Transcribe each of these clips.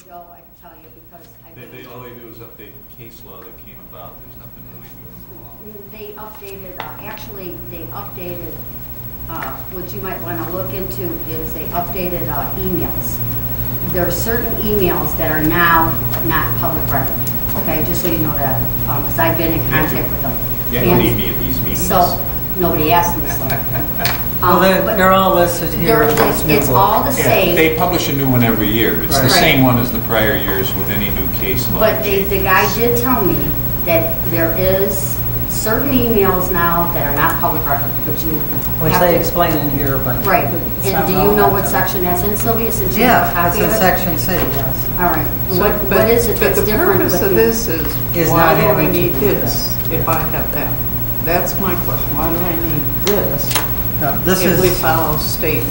ago, I can tell you, because All they do is update case law that came about. There's nothing really new in the law. they updated, actually, they updated, what you might want to look into is they updated emails. There are certain emails that are now not public record, okay, just so you know that, because I've been in contact with them. Yeah, you need me at these meetings. So, nobody asked me so. Well, But they're all listed here. it's all the same. They publish a new one every year. It's the Right. same one as the prior years with any new case law. But the guy did tell me that there is certain emails now that are not public record, but you Which have they to- explain in here, but. Right, it's and not do you know relevant what to- section that's in, Sylvia, since you have a Yeah, it's copy in of it? section C, yes. All right, So, what is it that's different But the purpose with of this Is why not do I having to need do this if I have that? That's my question. Why do I need this No, This if we is, follow state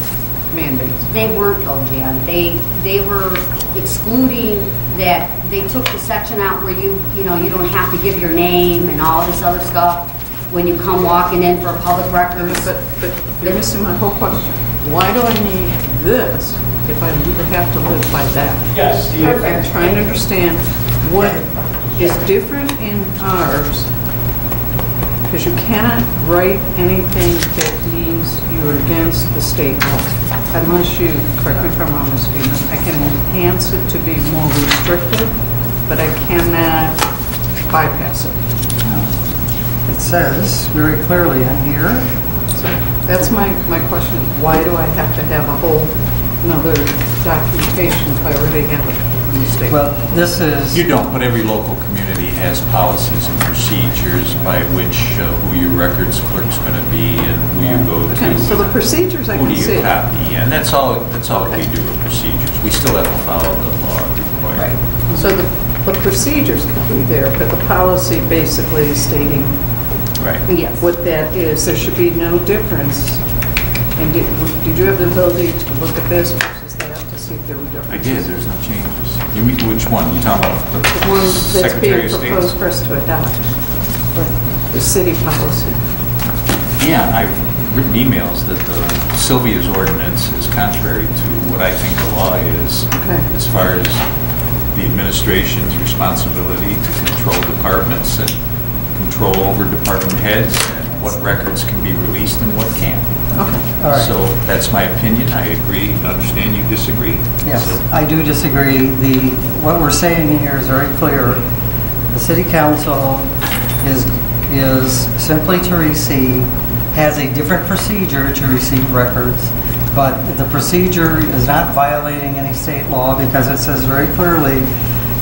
mandates? They weren't though, Jan. They were excluding that, they took the section out where you don't have to give your name and all this other stuff when you come walking in for public records. But you're missing my whole question. Why do I need this if I have to live by that? Yes, I'm trying to understand what is different in ours, because you cannot write anything that means you're against the state law, unless you, correct me if I'm wrong, Ms. Stevens, I can enhance it to be more restrictive, but I cannot bypass it. it says very clearly in here, So that's my question. Why do I have to have a whole another documentation if I already have it from the state? well, this is. You don't, but every local community has policies and procedures by which who your records clerk's going to be and who you go to. Okay, so the procedures I Who can do see. you copy? And that's all we Okay. do with procedures. We still have to follow the law required. So the procedures can be there, but the policy basically is stating Right. Yes. what that is. There should be no difference. And did you have the ability to look at this versus that to see if there were I differences? did, there's no changes. You mean, which one? You talking about The one the that's Secretary being of proposed State? for us to adopt, the city policy. Yeah, I've written emails that Sylvia's ordinance is contrary to what I think the law is Okay. as far as the administration's responsibility to control departments and control over department heads and what records can be released and what can't. Okay. All right. So that's my opinion. I agree and understand you disagree. Yes, So- I do disagree. What we're saying in here is very clear. The city council is simply to receive, has a different procedure to receive records, but the procedure is not violating any state law because it says very clearly,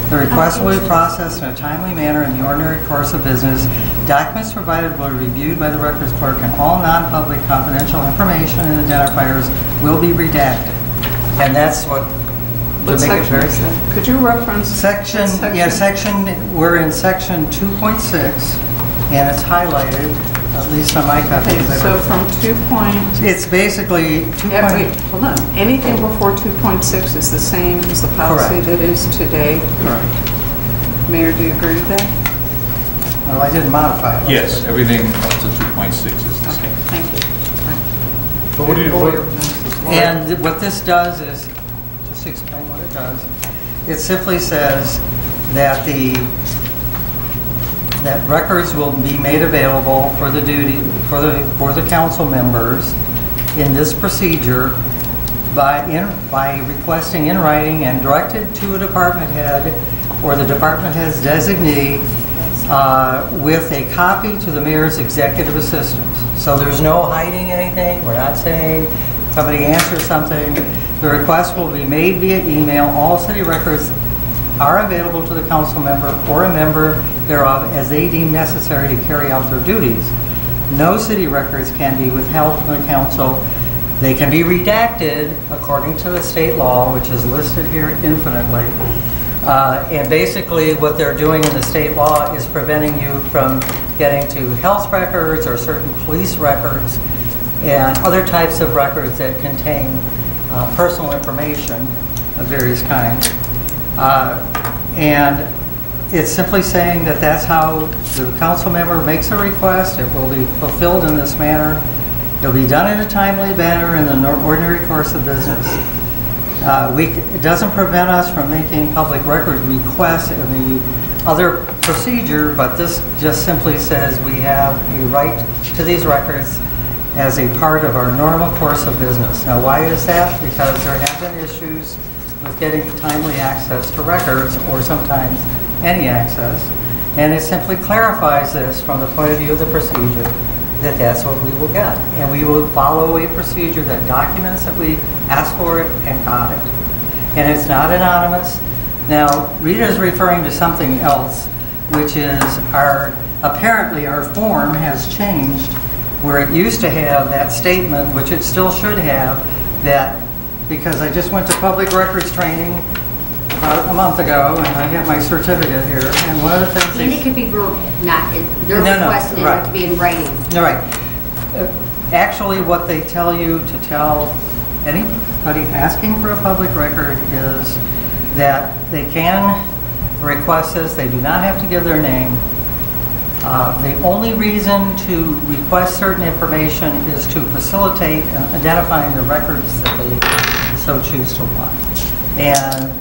the request will be processed in a timely manner in the ordinary course of business. Documents provided will be reviewed by the records clerk, and all non-public confidential information and identifiers will be redacted. And that's what, What to make it section very is that? Could you reference? Section, what yeah, we're in section 2.6, and it's highlighted, at least on my copy. Okay, so from 2 point, It's basically 2. yeah, wait, hold on. Anything before 2.6 is the same as the policy Correct. that is today? Correct. Mayor, do you agree with that? Well, I didn't modify it. Yes, everything up to 2.6 is the Okay, same. thank you. But what do you- what- And what this does is, just to explain what it does, it simply says that that records will be made available for the for the council members in this procedure by requesting in writing and directed to a department head or the department head's designee with a copy to the mayor's executive assistant. So there's no hiding anything. We're not saying somebody answers something. The request will be made via email. All city records are available to the council member or a member thereof as they deem necessary to carry out their duties. No city records can be withheld from the council. They can be redacted according to the state law, which is listed here infinitely. And basically what they're doing in the state law is preventing you from getting to health records or certain police records and other types of records that contain personal information of various kinds. And it's simply saying that that's how the council member makes a request. It will be fulfilled in this manner. It'll be done in a timely manner in the ordinary course of business. It doesn't prevent us from making public record requests in the other procedure, but this just simply says we have a right to these records as a part of our normal course of business. Now, why is that? Because there have been issues with getting timely access to records, or sometimes any access, and it simply clarifies this from the point of view of the procedure, that that's what we will get. And we will follow a procedure that documents that we asked for it and got it. And it's not anonymous. Now, Rita's referring to something else, which is apparently our form has changed, where it used to have that statement, which it still should have, that, because I just went to public records training about a month ago, and I have my certificate here, and one of the things... And it could be verbal, not, they're No, requesting right. it to be in writing. All right. Actually, what they tell you to tell anybody asking for a public record is that they can request this, they do not have to give their name. The only reason to request certain information is to facilitate identifying the records that they so choose to want. And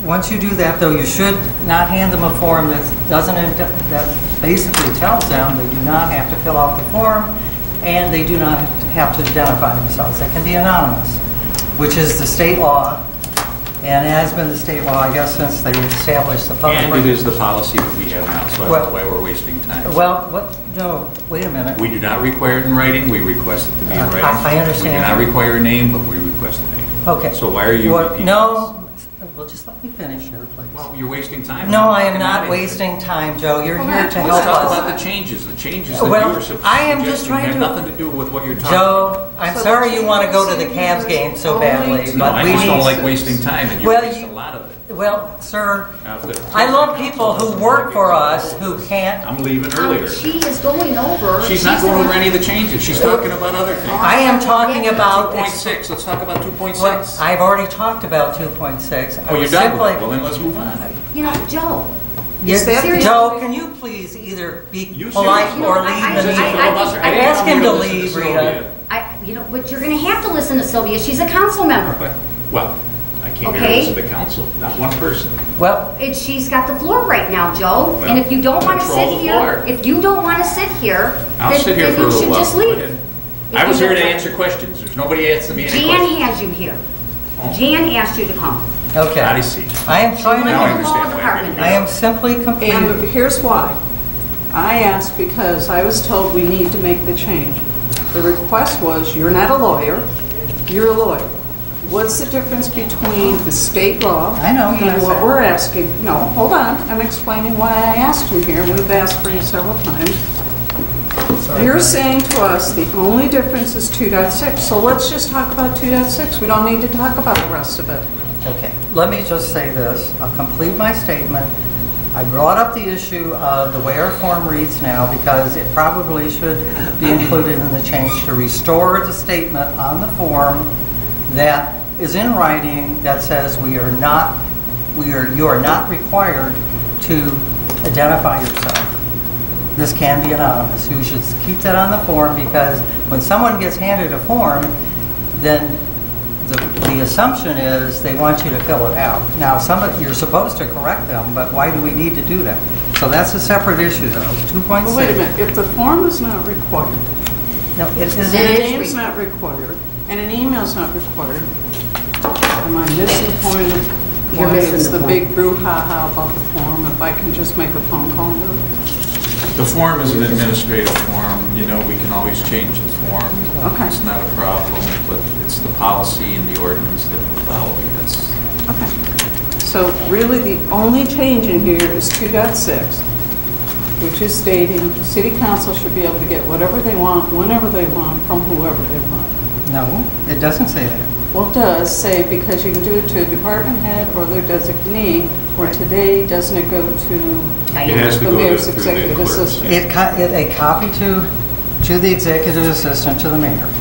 once you do that, though, you should not hand them a form that basically tells them they do not have to fill out the form, and they do not have to identify themselves. They can be anonymous, which is the state law, and has been the state law, I guess, since they established the public And record. it is the policy that we have now, so I don't know why we're wasting time. Well, no, wait a minute. We do not require it in writing, we request it to be in writing. I understand. We do not require a name, but we request a name. Okay. So why are you Well, repeating no, well, just let me finish here, please. Well, you're wasting time. No, I am You're not in- wasting time, Joe. You're Hold here on, to hold help Let's talk us. about the changes that Well, you were suggesting. I am just trying have to- nothing to do with what you're talking about. Joe, I'm So sorry the you want to go to the changes Cavs in game so only badly, to- No, but I we just don't need... like wasting time, and you Well, waste you- a lot of it. Well, sir, After- I love people who work for us who can't... I'm leaving earlier. She is going over. She's not going over any of the changes, she's talking about other things. I am talking about... 2.6, let's talk about 2.6. Well, I've already talked about 2.6. I Oh, you're was done simply- with it? Well, then let's move on. You know, Joe, Yes, that the- Joe, can you please either be You polite seriously- or I- leave I- the I- meeting? I- I didn't Ask want him you to listen leave, Sylvia. Rita. but you're going to have to listen to Sylvia. She's a council member. But- Well, I came here to Okay. listen to council, not one person. Well, She's got the floor right now, Joe. Well, And if you don't want to control sit the here, floor. if you don't want to sit here, I'll then sit here then for a you little should while. just Go leave. ahead. If I was you here to don't- answer questions, there's nobody asking me any Jan questions. has you here. Oh. Jan asked you to come. okay. I see. I am trying Now I to... understand why you're I am simply complaining. And here's why. I asked because I was told we need to make the change. The request was, you're not a lawyer, you're a lawyer. What's the difference between the state law I know, you and know what that. we're asking? No, hold on, I'm explaining why I asked you here. We've asked for you several times. You're saying to us the only difference is 2.6, so let's just talk about 2.6. We don't need to talk about the rest of it. Okay, let me just say this. I'll complete my statement. I brought up the issue of the way our form reads now because it probably should be included in the change to restore the statement on the form that is in writing that says you are not required to identify yourself. This can be anonymous. You should keep that on the form because when someone gets handed a form, then the assumption is they want you to fill it out. Now, you're supposed to correct them, but why do we need to do that? So that's a separate issue, though. 2.6. But wait a minute, if the form is not required, No, it and isn't. a is name's not required, and an email's not required, am I missing the point of You're why missing it's the the point. big brouhaha about the form if I can just make a phone call and do it? The form is an administrative form, you know, we can always change the form. Okay. It's not a problem, but it's the policy and the ordinance that we're following, that's, Okay. So really, the only change in here is 2.6, which is stating the city council should be able to get whatever they want, whenever they want, from whoever they want. No, it doesn't say that. Well, it does say because you can do it to a department head or their designee, where today, doesn't it go to it has to the go mayor's through the executive clerk's. assistant? A copy to the executive assistant to the mayor.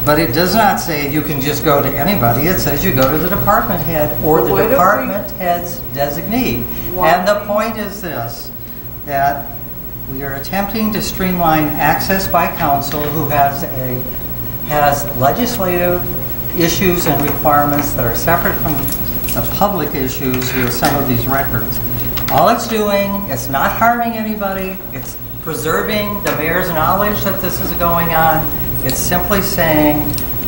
But it does not say you can just go to anybody. It says you go to the department head or But the why don't we- department head's designee. Why? And the point is this, that we are attempting to streamline access by council who has legislative issues and requirements that are separate from the public issues with some of these records. All it's doing, it's not harming anybody, it's preserving the mayor's knowledge that this is going on. It's simply saying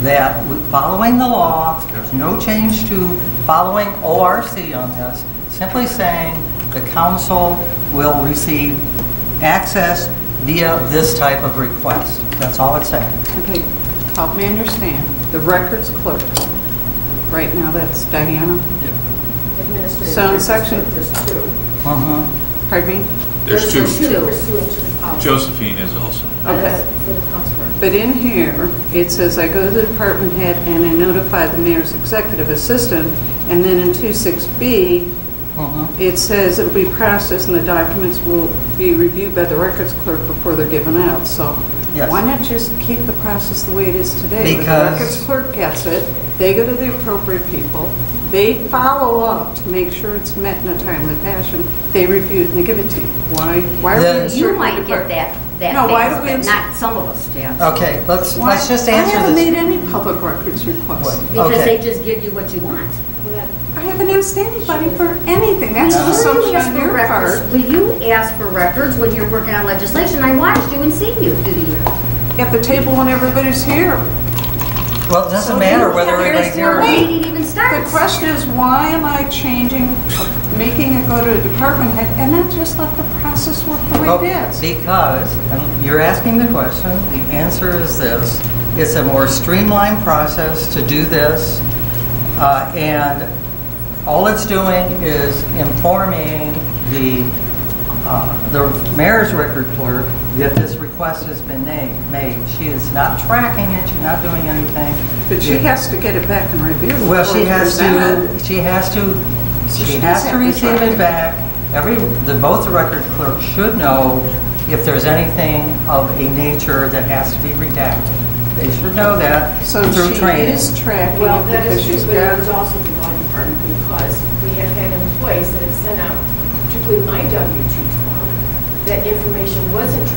that following the law, there's no change to following ORC on this, simply saying the council will receive access via this type of request. That's all it's saying. Okay, help me understand. The records clerk, right now that's Diana. So in section, There's two. pardon me? There's two. Pursuant to the policy. Josephine is also. Okay. For the council. But in here, it says, I go to the department head and I notify the mayor's executive assistant, and then in 26B, it says it'll be processed and the documents will be reviewed by the records clerk before they're given out. So Yes. why not just keep the process the way it is today? When Because- the records clerk gets it, they go to the appropriate people, they follow up to make sure it's met in a timely fashion, they review it and they give it to you. Why are Then- we You inserting might the get depart- that No, why fast, do we but ins- not some of us, Dan. Okay, let's Why- just I answer haven't made this. any public records requests. Because Okay. they just give you what you want. I haven't asked anybody for anything. That's an Will you assumption ask on for your records? part. Will you ask for records when you're working on legislation? I watched you and seen you through the years. At the table when everybody's here. Well, it doesn't So matter you whether have yours everybody's here or before the not. meeting even The starts. question is, why am I changing, making it go to a department head and not just let the process work the Well, way it is? because, and you're asking the question, the answer is this. It's a more streamlined process to do this, and all it's doing is informing the mayor's record clerk that this request has been made. She is not tracking it, she's not doing anything. But she has to get it back and review it. Well, she before has it's presented. to, she has to, So she she has does to have to receive track it it. back. Both the record clerks should know if there's anything of a nature that has to be redacted. They should know that So through she training. is tracking Well, it that because is she's true, but it was got, also the law department because we have had employees that have sent out, particularly my W-2 form, that information wasn't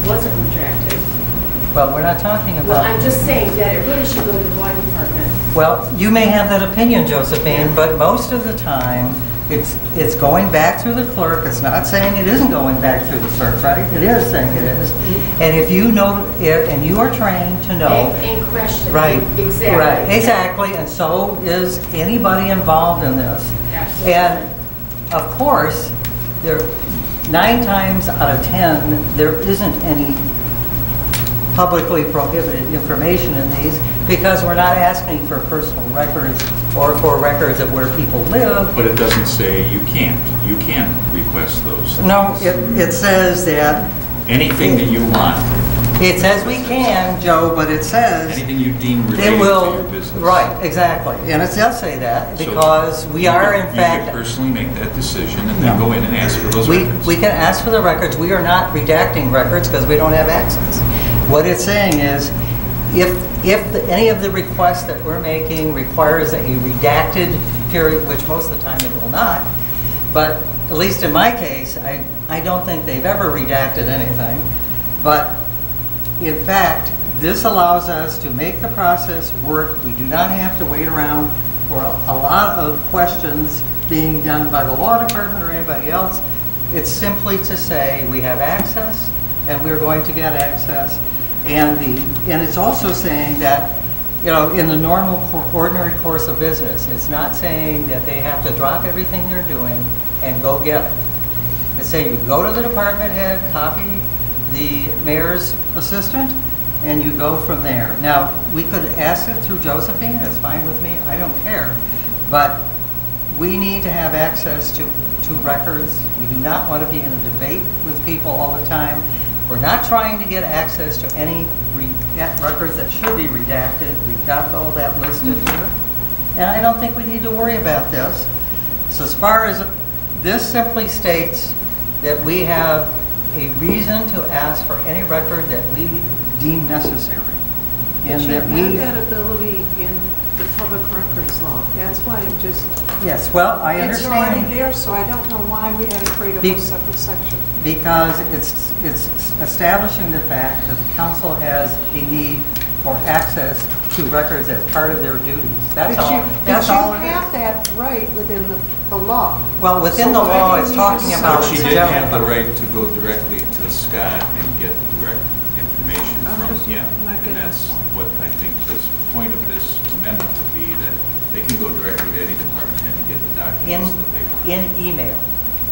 retracted. Well, we're not talking Well, I'm about, just saying that it really should go to the law department. well, you may have that opinion, Josephine, but most of the time, it's going back through the clerk. It's not saying it isn't going back through the clerk, right? It is saying it is. And if you know, and you are trained to know. And question. Right. Exactly. Right, exactly, and so is anybody involved in this. Absolutely. And of course, 9 times out of 10, there isn't any publicly prohibited information in these because we're not asking for personal records or for records of where people live. But it doesn't say you can't. You can request those. No, it says that, Anything that you want, it says we can, Joe, but it says anything you deem it related to will, your business. right, exactly. And it does say that So because we you are could- in You fact. could personally make that decision and then No. go in and ask for those We records. can ask for the records. We are not redacting records because we don't have access. What it's saying is, if any of the requests that we're making requires a redacted period, which most of the time it will not, but at least in my case, I don't think they've ever redacted anything. But in fact, this allows us to make the process work. We do not have to wait around for a lot of questions being done by the law department or anybody else. It's simply to say we have access and we're going to get access. And it's also saying that, in the normal ordinary course of business, it's not saying that they have to drop everything they're doing and go get it. It's saying you go to the department head, copy the mayor's assistant, and you go from there. Now, we could ask it through Josephine, that's fine with me, I don't care. But we need to have access to records. We do not want to be in a debate with people all the time. We're not trying to get access to any records that should be redacted. We've got all that listed here. And I don't think we need to worry about this. So as far as this simply states that we have a reason to ask for any record that we deem necessary. but And you that have we, that ability in the public records law. That's why I'm just, yes, well, I it's already understand. there, so I don't know why we had to create a Be- whole separate section. Because it's establishing the fact that the council has a need or access to records as part of their duties. That's all. But That's you all it have is. that right within the law. Well, within the So why law, do you it's need talking to about But she the did general. have the right to go directly to Scott and get direct information I'm from just him. not getting And that's it. what I think this point of this amendment would be, that they can go directly to any department head and get the documents that they want. In email.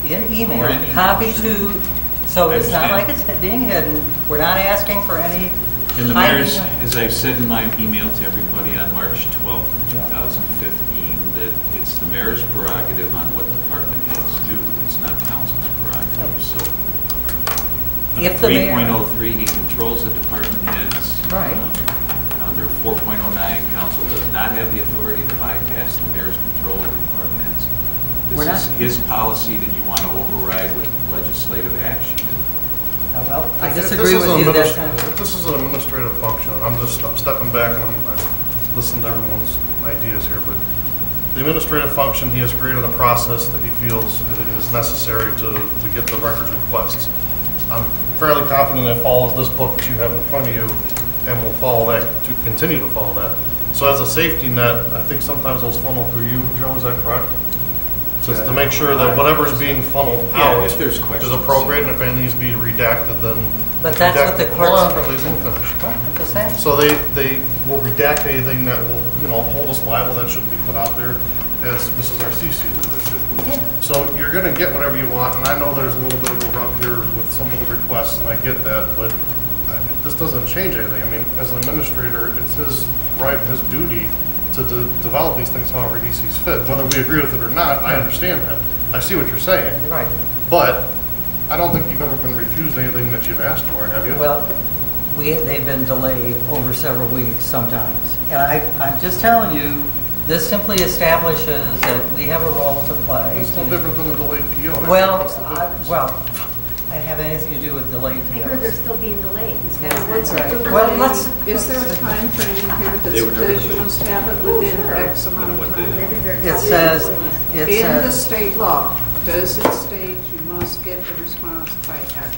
In Or email, in email, copy sure. to, so I it's not like understand. it's being hidden. We're not asking for any In the hiding. mayor's, as I've said in my email to everybody on March 12th, Yeah. 2015, that it's the mayor's prerogative on what department heads do. It's not council's prerogative, so. If the mayor- 3.03, he controls the department heads. Right. Under 4.09, council does not have the authority to bypass the mayor's control of the department heads. We're This is not- his policy that you want to override with legislative action. Well, I If disagree this is with an you. That's administ- If this is an administrative function, I'm stepping back and I've listened to everyone's ideas here, but the administrative function, he has created a process that he feels it is necessary to get the records requests. I'm fairly confident it follows this book that you have in front of you and will follow that, to continue to follow that. So as a safety net, I think sometimes those funnel through you, Joe, is that correct? To make sure that whatever's being funneled Yeah, out if there's is questions. appropriate, and if anything needs to be redacted, then. But that's what the redacted. clerk's- Hold on, please, let me finish. I'm just saying. So they will redact anything that will, hold us liable, that shouldn't be put out there, as Mrs. Arcisi did. So you're gonna get whatever you want, and I know there's a little bit of a rub here with some of the requests, and I get that, but this doesn't change anything. I mean, as an administrator, it's his right, his duty to develop these things however he sees fit. Whether we agree with it or not, I understand that. I see what you're saying. Right. But I don't think you've ever been refused anything that you've asked for, have you? Well, they've been delayed over several weeks sometimes. And I'm just telling you, this simply establishes that we have a role to play. It's no different than a delayed PO. That's Well, what's the difference. I have anything to do with delayed I heard they're POs. still being delayed. What's the delay? Well, let's- Is there a time frame in here that They were never says you delayed. must have it within sure. X amount of What they- time? Maybe they're It probably says, delayed. it In the says, state law, does it state you must get the response by X?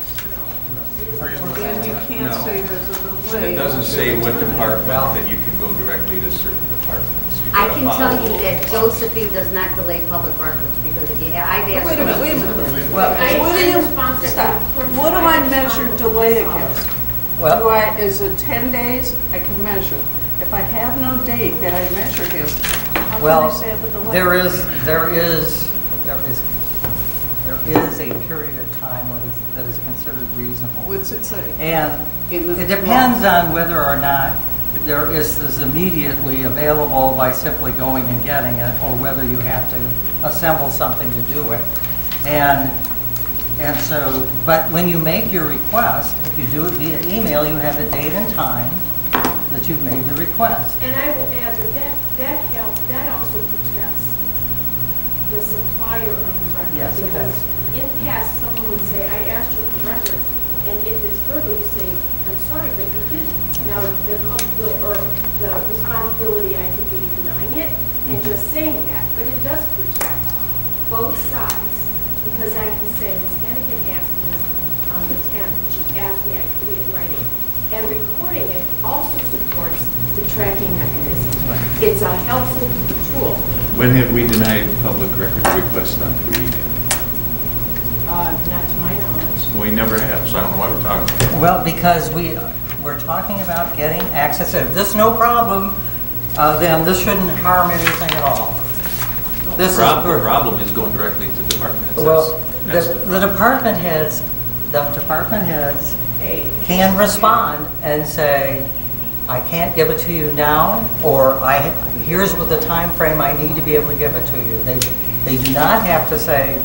Then you can't No. say there's a delay. It doesn't say what department, Well- that you can go directly to certain departments. You I gotta can tell follow you that Josephine does not delay public records, because if you, I've asked. Wait a minute. well, What do you, stop, what do I measure delay against? well, Is it 10 days? I can measure. If I have no date that I measure against, how can I well, say I have a delay? there is a period of time that is considered reasonable. What's it say? And In the it depends on whether or not there is this immediately available by simply going and getting it, or whether you have to assemble something to do it. And so, but when you make your request, if you do it via email, you have the date and time that you've made the request. And I will add that also protects the supplier of the record. Yes, it Because does. in past, someone would say, I asked you for records, and if it's verbal, you say, I'm sorry, but you didn't. Now, the responsibility, I could be denying it and just saying that, but it does protect both sides, because I can say, Ms. Hennigan asked me this on the 10th, she asked me, I could be in writing. And recording it also supports the tracking mechanism. It's a helpful tool. When have we denied public record requests on through email? Not to my knowledge. We never have, so I don't know why we're talking about it. Well, because we're talking about getting access. If this is no problem, then this shouldn't harm anything at all. This is The problem is going directly to department heads. Well, That's the department heads can respond and say, I can't give it to you now, or here's what the time frame I need to be able to give it to you. They do not have to say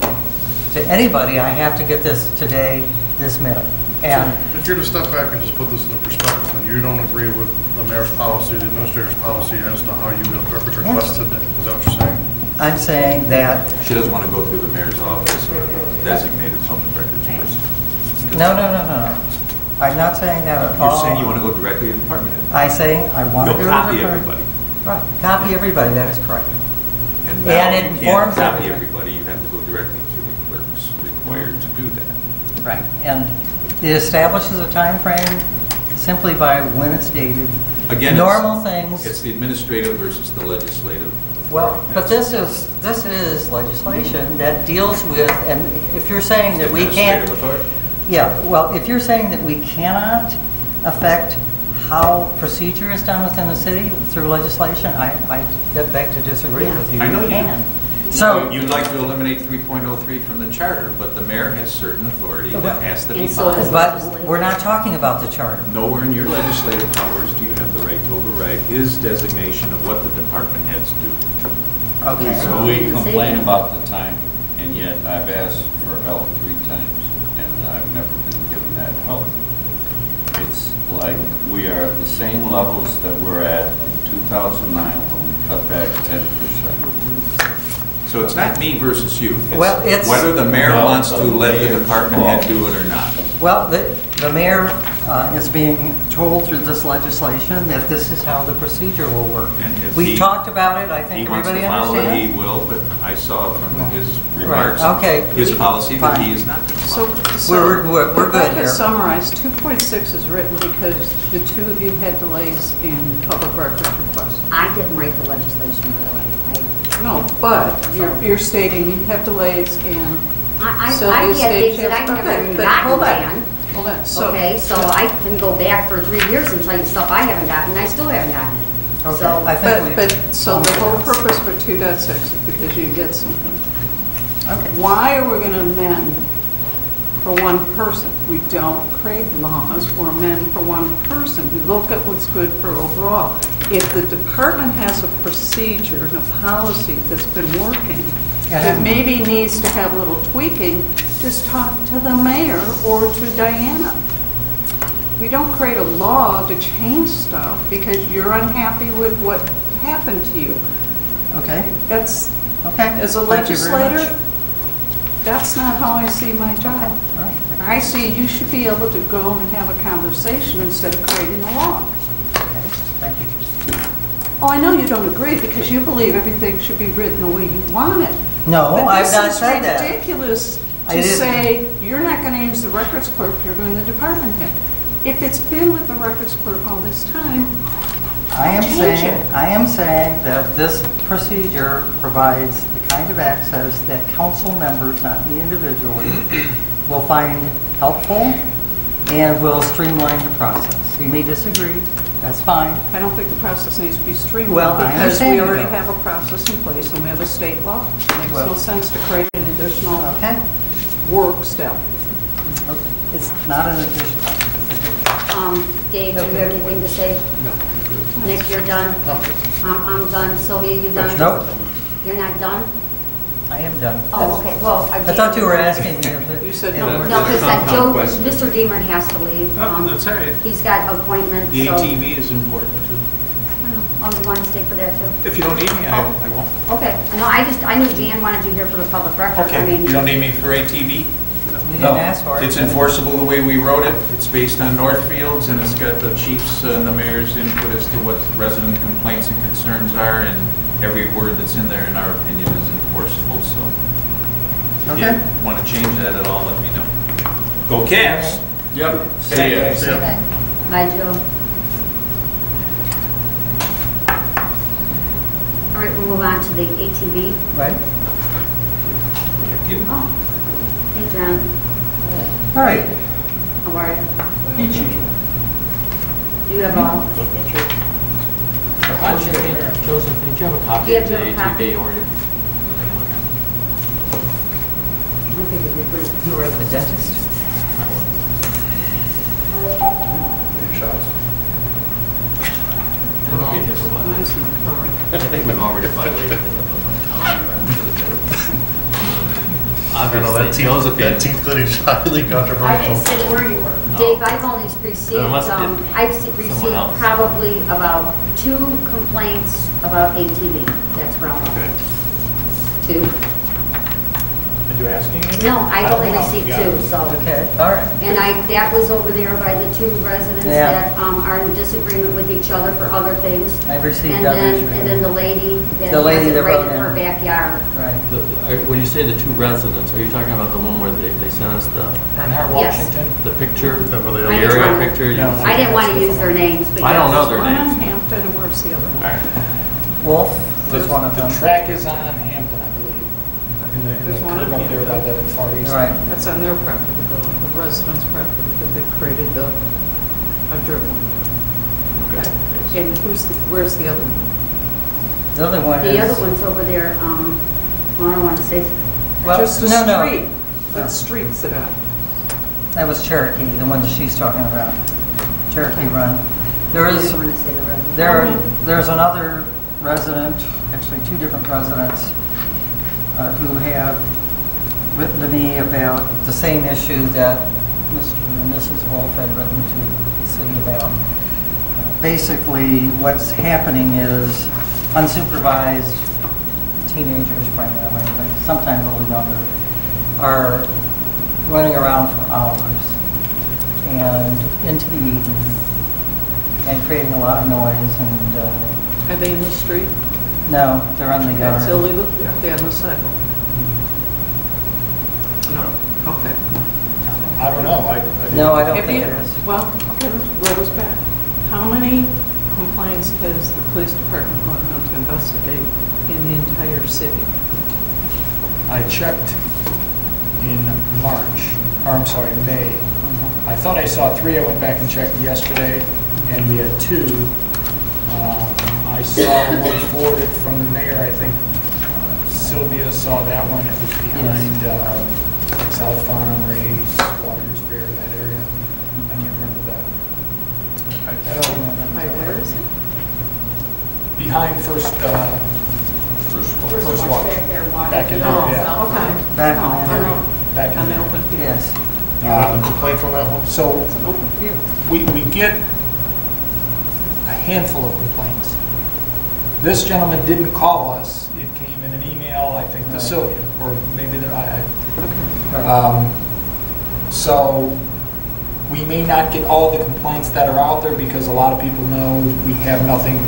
to anybody, I have to get this today, this minute. And If you're to step back and just put this into perspective, then you don't agree with the mayor's policy, the administrator's policy as to how you record requests today. Is that what you're saying? I'm saying that, She doesn't want to go through the mayor's office or a designated public records person. no. I'm not saying that at all. You're saying you want to go directly to the department head. I say I want to You'll do copy it. everybody. Right, copy everybody, that is correct. And now And it you informs can't copy everything. everybody, you have to go directly to the clerks required to do that. Right, and it establishes a time frame simply by when it's dated, Again, normal things. It's the administrative versus the legislative. Well, but this is legislation that deals with, and if you're saying that we can't, Administrative authority. yeah, well, if you're saying that we cannot affect how procedure is done within the city through legislation, I beg to disagree Yeah. with you. I know We you can. So, You'd like to eliminate 3.03 from the charter, but the mayor has certain authority that has to be And so does followed. but we're not talking about the charter. Nowhere in your legislative powers do you have the right to override his designation of what the department heads do. Okay. So- We Didn't say complain that. about the time, and yet I've asked for help 3 times, and I've never been given that help. It's like we are at the same levels that we're at in 2009 when we cut back 10%. So it's not me versus you. Well, it's- whether the mayor No, wants to the let the mayor's department head fault. do it or not. Well, the mayor is being told through this legislation that this is how the procedure will work. And if We've he- talked about it, I He think wants to everybody follow it, he understands. will, but I saw from his Right, remarks, okay. his policy that he Fine. is not going to So, follow. We're good Rebecca here. summarized, 2.6 is written because the two of you had delays in public records requests. I didn't write the legislation, by the way. No, but you're stating you have delays and I Sylvia had states things you that have- I never okay, even but gotten, hold on. Dan. Hold on, so. Okay, so I can go back for 3 years and tell you stuff I haven't gotten, and I still haven't gotten it. Okay, So, I think But, we- so the whole purpose for 2.6 is because you get something. Okay. Why are we going to amend for one person? We don't create laws or amend for one person. We look at what's good for overall. If the department has a procedure and a policy that's been working, that maybe needs to have a little tweaking, just talk to the mayor or to Diana. We don't create a law to change stuff because you're unhappy with what happened to you. Okay, That's, okay. as a Thank you very much. legislator, that's not how I see my job. All right. I see you should be able to go and have a conversation instead of creating a law. Okay, thank you. Oh, I know you don't agree because you believe everything should be written the way you want it. No, I've not said But that. this is ridiculous I to didn't. say, you're not going to use the records clerk, you're doing the department head. If it's been with the records clerk all this time, change it. I am saying that this procedure provides the kind of access that council members, not me individually, will find helpful and will streamline the process. You may disagree, that's fine. I don't think the process needs to be Well, streamlined I because understand we you already don't. have a process in place and we have a state law. Makes Well- no sense to create an additional Okay? work step. Okay. It's not an addition. Dave, do you have anything to say? No. Nick, you're done? I'm done. Sylvia, you done? Nope, You're not done? I am done. Oh, okay, well. I thought you were asking me if You it... said Yeah, no. No, because Joe, Question. Mr. Deemer has to leave. Oh, that's all right. He's got appointments, The so. ATV is important too. Oh, you want to stay for that too? If you don't need me, I won't. Okay, no, I knew Jan wanted you here for the public record. I Okay, mean, you don't need me for ATV? You didn't ask for it. It's enforceable the way we wrote it. It's based on Northfields, and it's got the chief's and the mayor's input as to what resident complaints and concerns are, and every word that's in there, in our opinion, is enforceable, so. If Okay. you want to change that at all, let me know. Go Cavs! Yep. See ya. Okay. Bye, Joe. All right, we'll move on to the ATV. Right? Oh, hey, John. All right. How are you? Do you have all? Josephine, do you have a copy Do you of the have a copy? ATV order? I think you did great. You were at the dentist? Any shots? Mine's in the car. I think we've already violated it. I know that Obviously, Josephine. teeth cleaning's highly I controversial. didn't say where you were. Dave, I've only received, Unless it did I've someone received else. probably about 2 complaints about ATV. That's wrong. Okay. 2. you asking me? No, I don't only know. received Yeah. 2, so. Okay, all right. And that was over there by the 2 residents Yeah. that are in disagreement with each other for other things. I've received And others. then the lady that The lady has it that right wrote in her in. backyard. Right. When you say the 2 residents, are you talking about the one where they sent us Bernhard, Yes. Washington? the picture? Is that where they The I are? didn't aerial wanna- picture? No. I didn't want to use their names, but I don't yes. know their One on names. Hampton, and where's the other one? All right. Wolf is one of The them. track is on Hampton, I believe. In the There's one curve on up there by Hampton. the far east. Right. That's on their property, the residents' property, that they created a drip line. Okay. And where's the other one? The other one is. The other one's over there, well, I don't want to say, Well, Just a no, no. street. What street's it on? That was Cherokee, the one that she's talking about. Cherokee Run. There I is, didn't want to say the resident. there's another resident, actually 2 different residents, who have written to me about the same issue that Mr. and Mrs. Wolf had written to the city about. Basically, what's happening is unsupervised teenagers primarily, but sometimes a little younger, are running around for hours and into the evening and creating a lot of noise and, Are they in the street? no, they're on the That's yard. illegal? Are they on the sidewalk? No, okay. I don't know. No, I don't Have think you- it is. Well, okay, let's roll us back. How many complaints has the police department gone out to investigate in the entire city? I checked in March, or I'm sorry, May. I thought I saw 3. I went back and checked yesterday, and we had 2. I saw one forwarded from the mayor. I think Sylvia saw that one. It was behind like South Farm, Ray's, Waters Fair, that area. I can't remember that. I don't know that. By where is it? Behind First First Watch. back there, water. Back in there, Oh, yeah. Okay. Back No, in I there. know. Back On in the there. open field. Yes. You got a complaint from that one? So It's an open field. we get a handful of complaints. This gentleman didn't call us. It came in an email, I think, to Right. Sylvia, or maybe Right. so we may not get all the complaints that are out there because a lot of people know we have nothing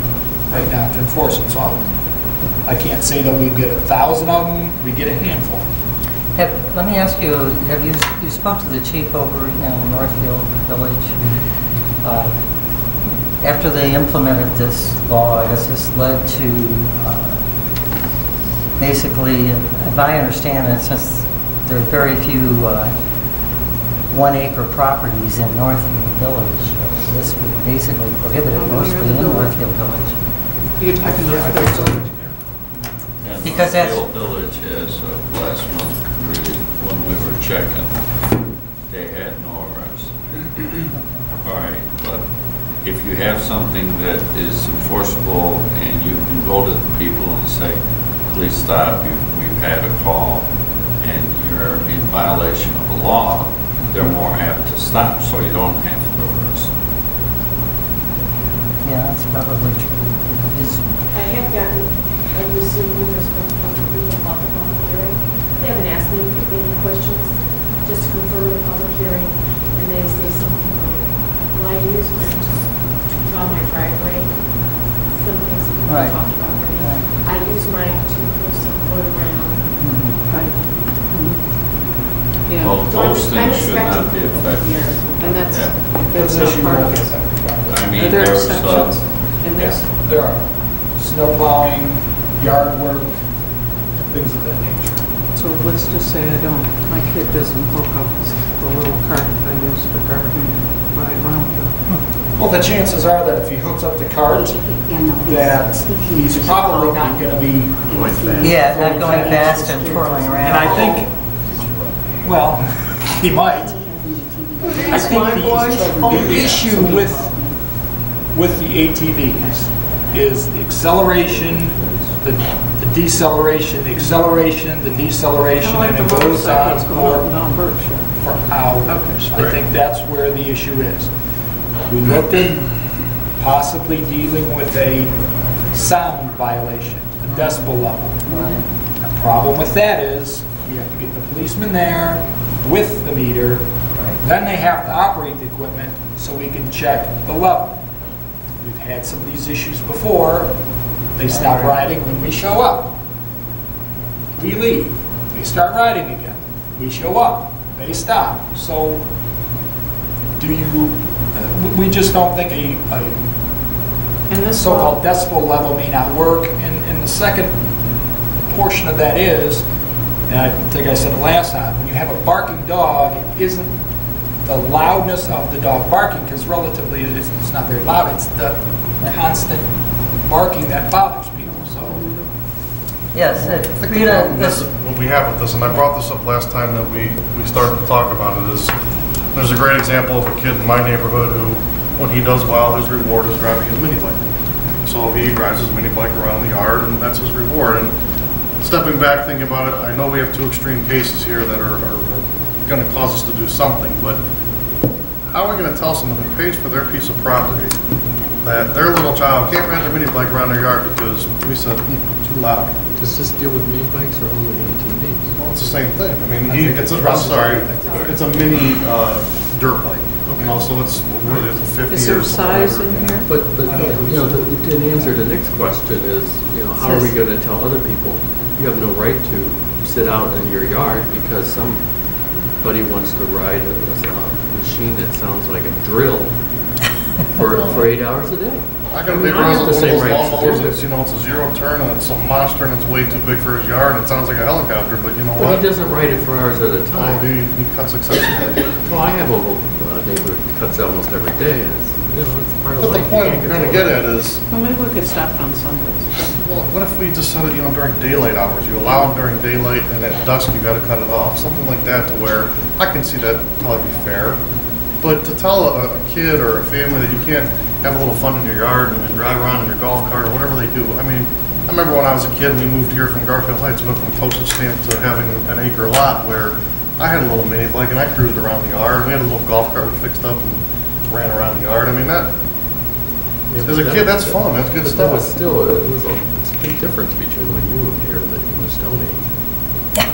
right now to enforce it. So I can't say that we get 1,000 of them. We get a handful. Let me ask you, have you spoke to the chief over in Northfield Village? After they implemented this law, has this led to, basically, if I understand it, since there are very few 1-acre properties in Northfield Village, this would basically prohibit it How many are mostly in the in village? Northfield Village. You're talking Northfield Village? And Because that's- Northfield Village has, last month, really, when we were checking, they had no arrests. All right, but if you have something that is enforceable and you can go to the people and say, please stop, we've had a call and you're in violation of the law, they're more apt to stop, so you don't have to arrest. Yeah, that's probably true. I have gotten, and received numerous phone calls from people about the public hearing. They haven't asked me any questions, just to confirm the public hearing, and they say something like, well, I use mine to draw my driveway, some things that we Right. talked about already. Right. I use mine to put some wood around. Yeah, Well, So I'm those things should expecting not be public affected. hearings. and that's Those not issues part won't of get it. affected by it. I Are mean, there there's, exceptions in this? There are snow plowing, yard work, things of that nature. So let's just say my kid doesn't hook up the little cart that I use for gardening right around the. Well, the chances are that if he hooks up the cart, Yeah, no, that he's probably not going to be Going fast. Yeah, not going fast and twirling around. And I think, well, he might. I think the issue with the ATVs is the acceleration, the deceleration, the acceleration, the deceleration, Kind and of it like the goes on motorcycles going up and down Berkshire. for hours. Okay. I think that's where the issue is. We looked at possibly dealing with a sound violation, a decibel level. Right. The problem with that is We have to get the policeman there with the meter. Then they have to operate the equipment so we can check the level. We've had some of these issues before. They stop riding when we show up. We leave. They start riding again. We show up. They stop. So we just don't think And a this so-called decibel level may not work. And the second portion of that is, and I think I said it last time, when you have a barking dog, it isn't the loudness of the dog barking, because relatively it's not very loud. It's the constant barking that bothers people. So Yes, I think the Rita, problem is what we have with this, and I brought this up last time that we started to talk about it, is there's a great example of a kid in my neighborhood who, when he does well, his reward is driving his mini bike. So he drives his mini bike around the yard, and that's his reward. And stepping back, thinking about it, I know we have two extreme cases here that are going to cause us to do something, but how are we going to tell someone who pays for their piece of property that their little child can't ride their mini bike around their yard because we said too loud? Does this deal with mini bikes or only ATVs? Well, it's the same thing. I mean, it's a mini dirt bike. And also it's, what is it, 50 Is or there size something. in here? But you know, the answer to the next question is, you know, how are we going to tell other people you have no right to sit out in your yard because somebody wants to ride a machine that sounds like a drill for 8 hours a day? I got a I neighbor have who has the one of same those rights to do lawnmowers that. that's, you know, it's a zero turn and it's a monster and it's way too big for his yard. It sounds like a helicopter, but you know But what? he doesn't ride it for hours at a Oh, time. he cuts excessively. Well, I have a neighbor who cuts almost every day, and it's, you know, it's part of But life. the You point can't we're trying to control get it. at is, Well, maybe we could stop it on Sundays. well, what if we just said it, you know, during daylight hours? You allow them during daylight and at dusk you gotta cut it off. Something like that to where, I can see that probably be fair. But to tell a kid or a family that you can't have a little fun in your yard and drive around in your golf cart or whatever they do. I mean, I remember when I was a kid, we moved here from Garfield Heights, we went from postage stamp to having an acre lot where I had a little mini bike and I cruised around the yard. We had a little golf cart we fixed up and ran around the yard. I mean, that, Yeah, as a but kid, that- that's fun, that's good But that was stuff. still, it's a big difference between when you moved here and the Stone Age.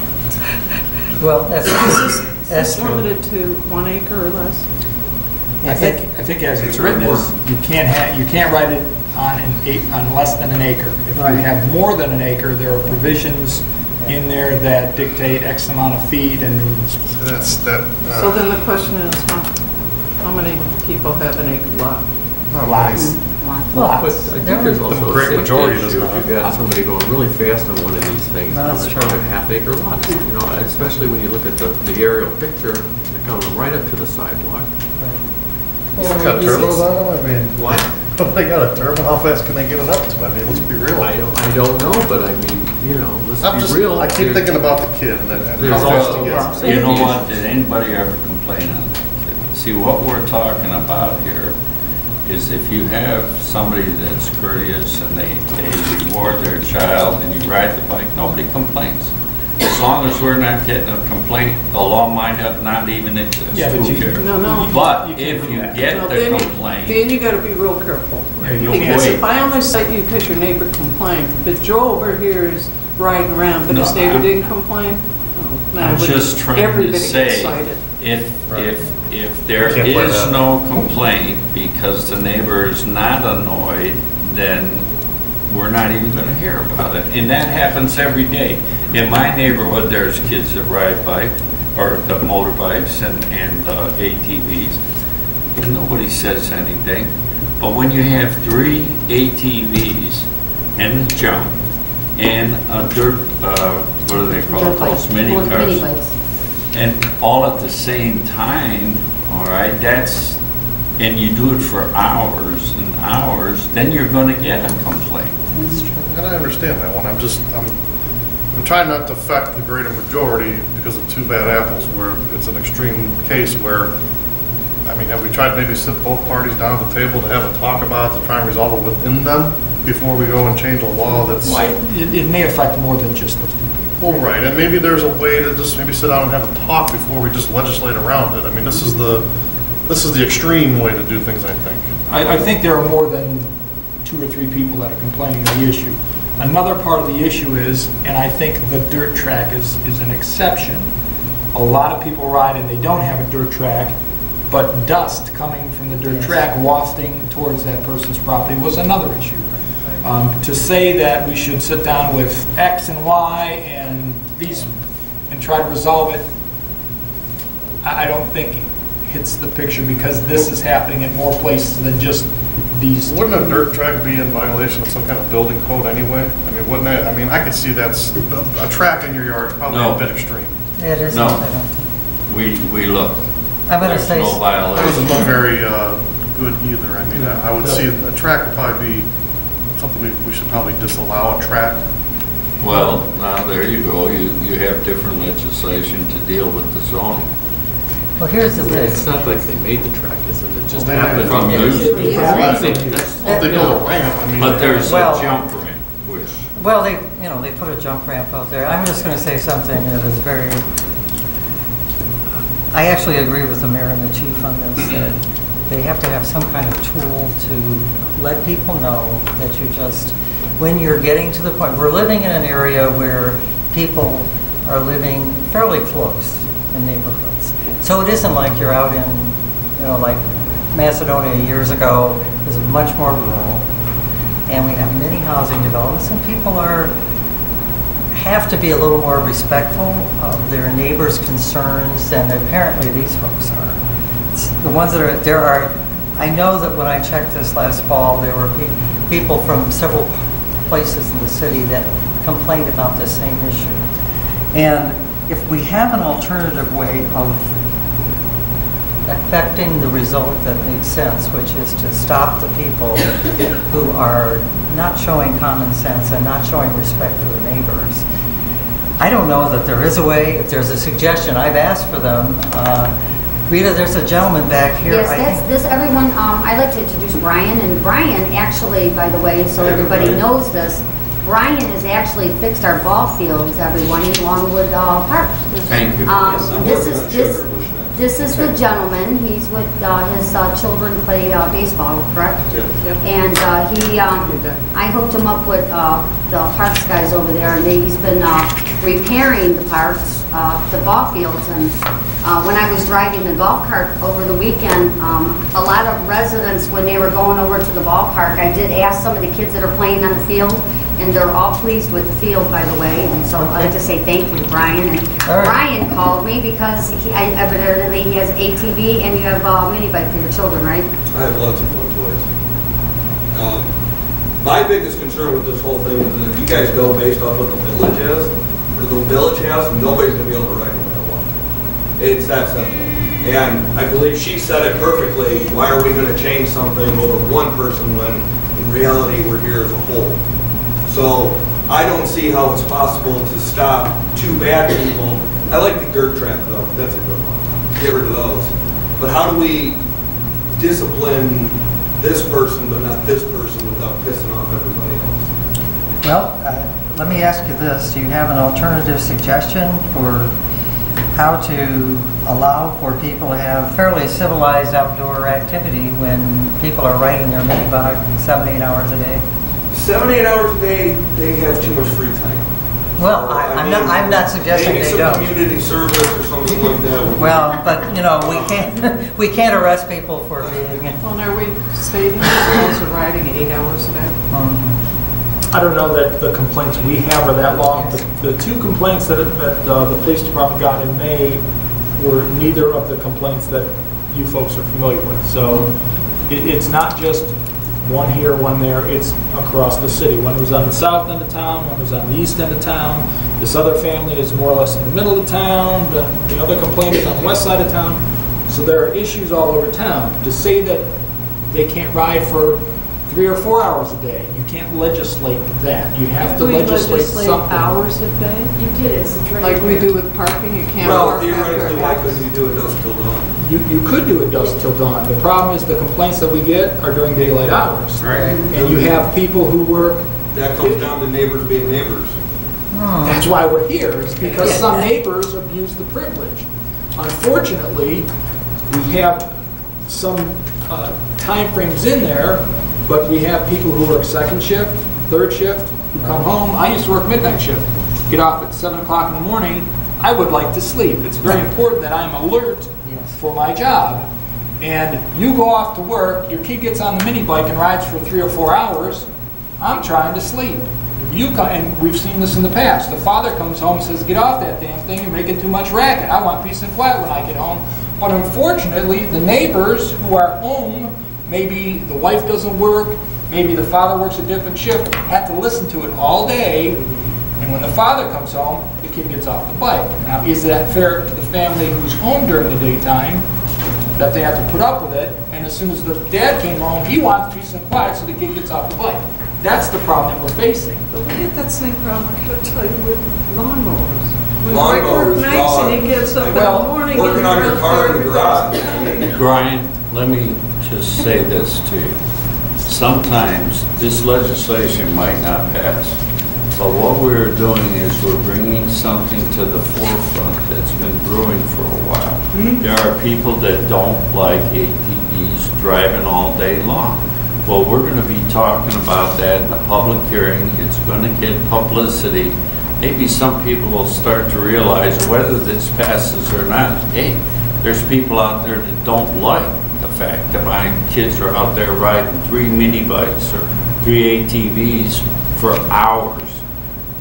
well, that's Is this true. limited to 1 acre or less? I think as it's written is, you can't ride it on less than an acre. If you Right. have more than an acre, there are provisions in there that dictate X amount of feet and That's, that. So then the question is, how many people have an acre lot? not lots. many. But I Lots. think there's also The a great safety majority does issue. not. If you've got somebody going really fast on one of these things, No, on that's a true. half-acre lots, you know, especially when you look at the aerial picture, they're coming right up to the sidewalk. They got turbos on them, I mean, What? they got a turbo, how fast can they get it up to? I mean, let's be real. I don't know, but I mean, you know, I'm let's just, be real. I keep thinking about the kid and that- and There's how fast also- he gets. You know what, did anybody ever complain on that kid? See, what we're talking about here is if you have somebody that's courteous and they reward their child and you ride the bike, nobody complains. As long as we're not getting a complaint, the law might not even exist. Yeah, but Who you- cares? No. But You can't if do you that. get No, the then complaint, you gotta be real careful. Yeah, you Because can't. if I only cite you because your neighbor complained, but Joe over here is riding around, but his No, neighbor I'm- didn't complain, no, I'm then just trying to everybody gets say, cited. if there Can't play is that. no complaint because the neighbor is not annoyed, then we're not even gonna hear about it. And that happens every day. In my neighborhood, there's kids that ride bike, or the motorbikes and ATVs, and nobody says anything. But when you have 3 ATVs and a jump and a dirt, what do they call Dirt those, bike. mini Mini cars? bikes. And all at the same time, all right, and you do it for hours and hours, then you're gonna get a complaint. And I understand that one, I'm trying not to affect the greater majority because of two bad apples where it's an extreme case where, I mean, have we tried to maybe sit both parties down at the table to have a talk about it, to try and resolve it within them before we go and change a law that's... it may affect more than just those two people. Well, right, and maybe there's a way to just maybe sit down and have a talk before we just legislate around it. I mean, this is the extreme way to do things, I think. I think there are more than 2 or 3 people that are complaining of the issue. Another part of the issue is, and I think the dirt track is an exception, a lot of people ride and they don't have a dirt track, but dust coming from the dirt track wafting towards that person's property was another issue. To say that we should sit down with X and Y and these and try to resolve it, I don't think hits the picture, because this is happening in more places than just these. Wouldn't a dirt track be in violation of some kind of building code anyway? I mean, wouldn't it, I mean, I could see that's, a track in your yard is probably No. a bit extreme. It is. No. I don't think. We looked. I'm gonna There's say. no That doesn't violation. look very good either. I mean, I would see a track would probably be something we should probably disallow, a track. Well, now there you go. You have different legislation to deal with the zoning. Well, here's the It's thing. not like they made the track, is it? It just Well, they happened. From you. Well, they build a ramp, I mean. But there's a Well- jump ramp, which, Well, they put a jump ramp out there. I'm just going to say something that is very, I actually agree with the mayor and the chief on this, that they have to have some kind of tool to let people know that you just, when you're getting to the point, we're living in an area where people are living fairly close in neighborhoods. So it isn't like you're out in, like Macedonia years ago. It was much more rural. And we have many housing developments, and people have to be a little more respectful of their neighbors' concerns than apparently these folks are. It's the ones that are, I know that when I checked this last fall, there were people from several places in the city that complained about this same issue. And if we have an alternative way of affecting the result that makes sense, which is to stop the people who are not showing common sense and not showing respect for the neighbors. I don't know that there is a way. If there's a suggestion, I've asked for them. Rita, there's a gentleman back here. Yes, I that's, think- this, everyone, I'd like to introduce Brian, and Brian actually, by the way, so everybody knows this, Brian has actually fixed our ball fields, everyone, in Longwood Park. thank you. This is the gentleman, he's with, his children play baseball, correct? And I hooked him up with the parks guys over there, and he's been repairing the parks, the ball fields. And when I was driving the golf cart over the weekend, a lot of residents, when they were going over to the ballpark, I did ask some of the kids that are playing on the field, and they're all pleased with the field, by the way. And so I'd like to say thank you, Brian. And All right. Brian called me because evidently he has ATV, and you have a mini bike for your children, right? I have lots of fun toys. My biggest concern with this whole thing is that if you guys go based off what the village is, or the village has, nobody's gonna be able to ride no matter what. It's that simple. And I believe she said it perfectly. Why are we gonna change something over one person when in reality we're here as a whole? So I don't see how it's possible to stop two bad people. I like the dirt track though, that's a good one. Get rid of those. But how do we discipline this person but not this person without pissing off everybody else? Well, let me ask you this. Do you have an alternative suggestion for how to allow for people to have fairly civilized outdoor activity when people are riding their mini bike 7-8 hours a day? 7-8 hours a day, they have too much free time. Well, I'm not suggesting maybe they some don't. community service or something like that. Well, but we can't arrest people for being. Well, and are we stating that those are riding 8 hours a day? I don't know that the complaints we have are that long. The two complaints that the police department got in May were neither of the complaints that you folks are familiar with. So it's not just one here, one there, it's across the city. One was on the south end of town, one was on the east end of town. This other family is more or less in the middle of town, but the other complaint is on the west side of town. So there are issues all over town. To say that they can't ride for 3 or 4 hours a day, you can't legislate that. You have to We legislate something. hours a day? You did, it's right Like we here. do with parking, you can't Well, park after theoretically, why hours. couldn't you do it dusk till dawn? You could do it dusk till dawn. The problem is the complaints that we get are during daylight hours. Right. And you have people who work, That comes down to neighbors being neighbors. that's why we're here, is because some neighbors abuse the privilege. Unfortunately, we have some timeframes in there, but we have people who work second shift, third shift, who come home. I used to work midnight shift, get off at 7 o'clock in the morning. I would like to sleep. It's very important that I'm alert for my job. And you go off to work, your kid gets on the mini bike and rides for 3 or 4 hours. I'm trying to sleep. You come, and we've seen this in the past. The father comes home and says, "Get off that damn thing, you're making too much racket. I want peace and quiet when I get home." But unfortunately, the neighbors who are home, maybe the wife doesn't work, maybe the father works a different shift, have to listen to it all day. And when the father comes home, the kid gets off the bike. Now, is that fair to the family who's home during the daytime, that they have to put up with it? And as soon as the dad came home, he wants peace and quiet, so the kid gets off the bike. That's the problem that we're facing. But we get that same problem, I gotta tell you, with lawnmowers. When Lawnmowers, Greg works nights and he gets up in the morning. Working on your car in the garage. Brian, let me just say this to you. Sometimes this legislation might not pass, but what we're doing is we're bringing something to the forefront that's been brewing for a while. There are people that don't like ATVs driving all day long. Well, we're going to be talking about that in a public hearing. It's going to get publicity. Maybe some people will start to realize whether this passes or not. Hey, there's people out there that don't like the fact that my kids are out there riding 3 mini bikes or 3 ATVs for hours.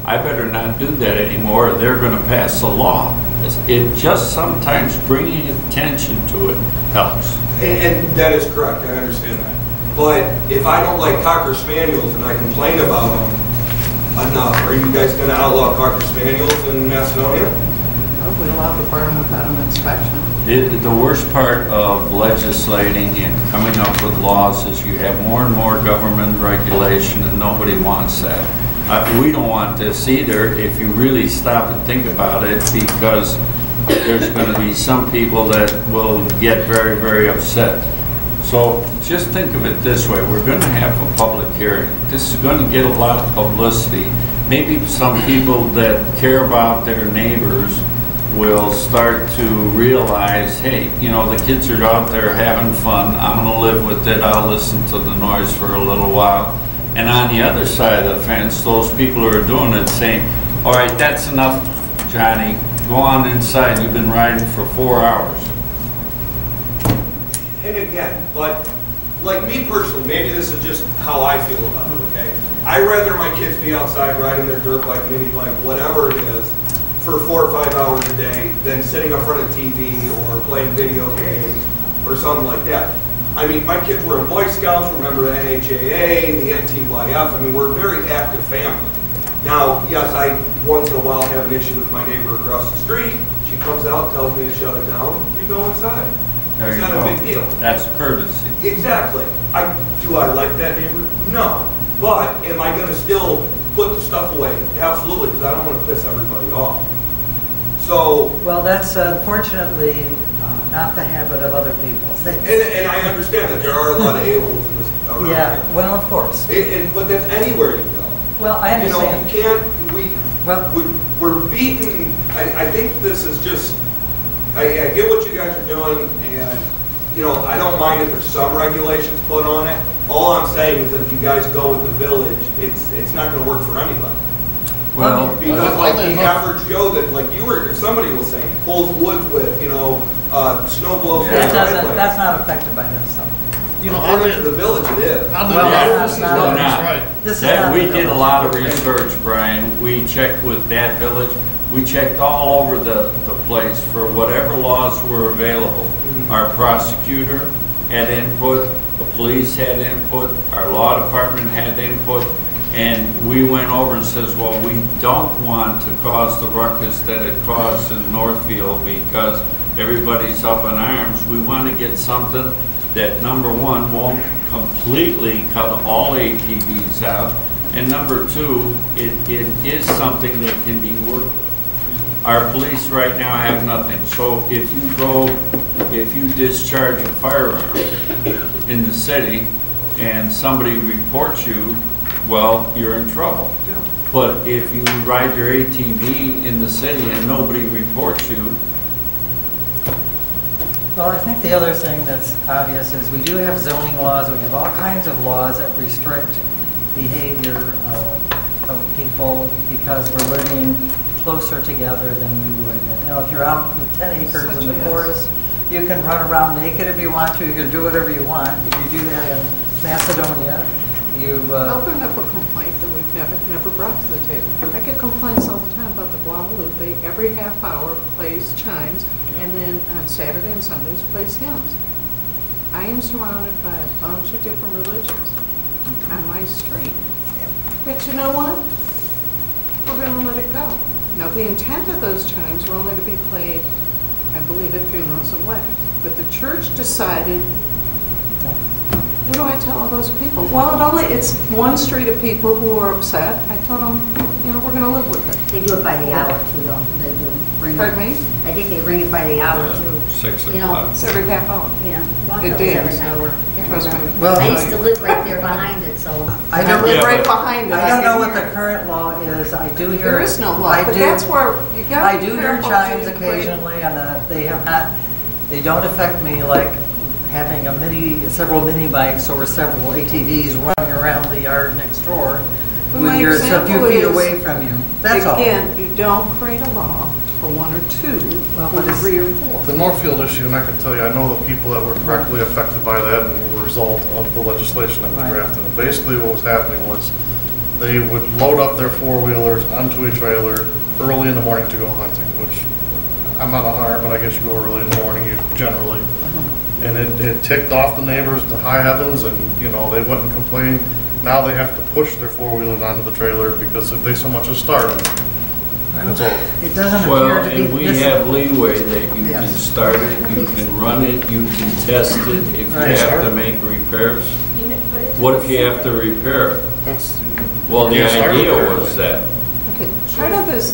I better not do that anymore, or they're going to pass a law. It just sometimes bringing attention to it helps. And that is correct, I understand that. But if I don't like Cocker Spaniels and I complain about them enough, are you guys going to outlaw Cocker Spaniels in Macedonia? We allow the barn without an inspection. The worst part of legislating and coming up with laws is you have more and more government regulation, and nobody wants that. We don't want this either if you really stop and think about it, because there's going to be some people that will get very, very upset. So just think of it this way. We're going to have a public hearing. This is going to get a lot of publicity. Maybe some people that care about their neighbors will start to realize, hey, you know, the kids are out there having fun. I'm going to live with it. I'll listen to the noise for a little while. And on the other side of the fence, those people who are doing it saying, all right, that's enough, Johnny. Go on inside. You've been riding for 4 hours. And again, but like me personally, maybe this is just how I feel about it, okay? I'd rather my kids be outside riding their dirt bike, mini bike, whatever it is, for 4 or 5 hours a day than sitting in front of TV or playing video games or something like that. I mean, my kids were in Boy Scouts, remember the NHAA, the NTYF. I mean, we're a very active family. Now, yes, I once in a while have an issue with my neighbor across the street. She comes out, tells me to shut it down, we go inside. There It's you not go. a big deal. That's courtesy. Exactly. Do I like that neighbor? No. But am I going to still put the stuff away? Absolutely, because I don't want to piss everybody off. So, Well, that's unfortunately not the habit of other people. and I understand that there are a lot of a-holes in this around Yeah, here. well, of course. But that's anywhere you go. Well, I You know, understand. you can't, we're beaten, I think this is just, I get what you guys are doing, and, you know, I don't mind if there's some regulations put on it. All I'm saying is that if you guys go with the village, it's not gonna work for anybody. Well, Because like the average Joe that, like you were, somebody was saying, pulls woods with, you know, snow blows. Yeah. That's not affected by this, though. You know, According to the village, it is. I live Well, there. that's This is not- not- not. right. This is That, not we the did a village. lot of research, Brian. We checked with that village. We checked all over the place for whatever laws were available. Our prosecutor had input, the police had input, our law department had input, and we went over and says, well, we don't want to cause the ruckus that it caused in Northfield because everybody's up in arms. We want to get something that, number one, won't completely cut all ATVs out, and number two, it is something that can be worked with. Our police right now have nothing, so if you discharge a firearm in the city and somebody reports you, well, you're in trouble. But if you ride your ATV in the city and nobody reports you, Well, I think the other thing that's obvious is we do have zoning laws, we have all kinds of laws that restrict behavior of people because we're living closer together than we would. You know, if you're out with 10 acres in the forest, you can run around naked if you want to, you can do whatever you want. If you do that in Macedonia, you... I'll bring up a complaint that we've never brought to the table. I get complaints all the time about the Guadalupe. Every half hour plays chimes, and then on Saturday and Sundays plays hymns. I am surrounded by a bunch of different religions on my street. But you know what? We're going to let it go. Now, the intent of those chimes were only to be played, I believe, at funerals and weddings. But the church decided, what do I tell all those people? Well, it's one street of people who are upset. I told them, you know, we're going to live with it. They do it by the hour too, though. They do ring it. Pardon me? I think they ring it by the hour too. 6 You know, o'clock. It's every half hour. Yeah. It Every did. hour. Can't Trust me. remember. Well, I used to live right there behind it, so. I I don't, live Yeah, right but- behind it. I don't know can what hear the it. current law is. I do hear... There is no law, I but do- that's where you got I to be do hear careful. chimes to create- occasionally, and they have not, they don't affect me like having several mini bikes or several ATVs running around the yard next door But when my you're just a few example feet is, away from you. That's all. Again, you don't create a law for one or two, Well, or but it's- 3 or 4. The Northfield issue, and I can tell you, I know the people that were directly affected by that and were a result of the legislation that we Right. drafted. And basically what was happening was they would load up their four-wheelers onto a trailer early in the morning to go hunting, which I'm not a hunter, but I guess you go early in the morning generally. And it ticked off the neighbors to high heavens, and, you know, they wouldn't complain. Now they have to push their four-wheelers onto the trailer because if they so much as start them, it's over. It doesn't Well, appear to be... and we this- have leeway that you can Yes. start it, you can run it, you can test it. If you Right. have to make repairs, You know, but it what if doesn't you say have to that. repair it? That's- Well, the you can't start idea it was that. Okay, part of this,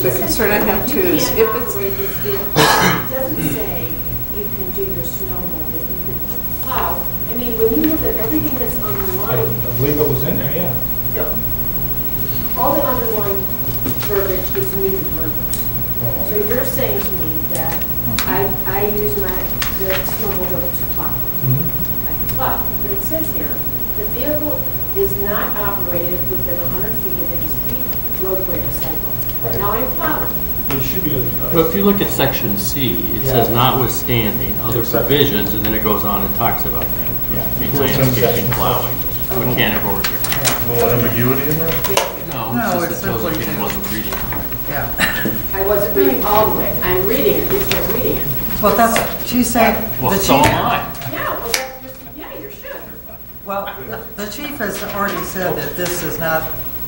the concern I have too is You if can't it's, operate this vehicle. It doesn't say you can do your snow mobile, you can plow. I mean, when you look at everything that's I underlined, believe it was in there, yeah. no. All the underlying verbiage is new verbiage. So you're saying to me that I use the snowmobile to plow. But it says here, the vehicle is not operated within 100 feet of any street, roadway, or sidewalk. Right. Now I'm plowing. It should be. But if you look at section C, it says Yeah. notwithstanding other Except- provisions, and then it goes on and talks about that. Yeah. Landscaping, plowing, mechanical repair. A little ambiguity in there? No, No, it's it's just it feels like simply- it wasn't reading. Yeah. I wasn't reading all the way. I'm reading it, at least I'm reading it. Well, that's, she's saying... Well, the so chief- am I. Yeah, well, that's just, yeah, you should. Well, the chief has already said that this is not,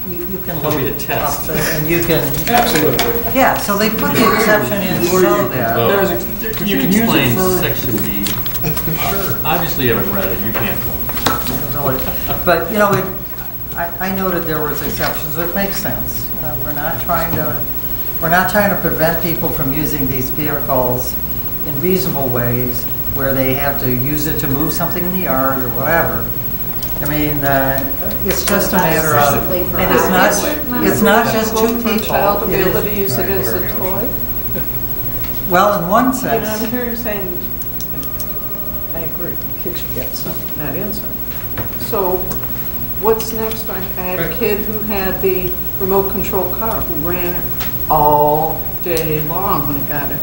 you can It'll load be a it test. up and you can... Absolutely. Yeah, so they put the exception in so that... Could You you can use it explain for- section D? Obviously, you haven't read it, you can't. really. But, you know, I noted there was exceptions, which makes sense. You know, we're not trying to prevent people from using these vehicles in reasonable ways where they have to use it to move something in the yard or whatever. I mean, it's just a matter of, Specifically for and it's not just two for a child to people. be It able to is- use it as a toy? Well, in one You know, I'm sense, hearing saying, I agree, kids should get some, not inside. So what's next? I had a kid who had the remote control car who ran it all day long when it got it.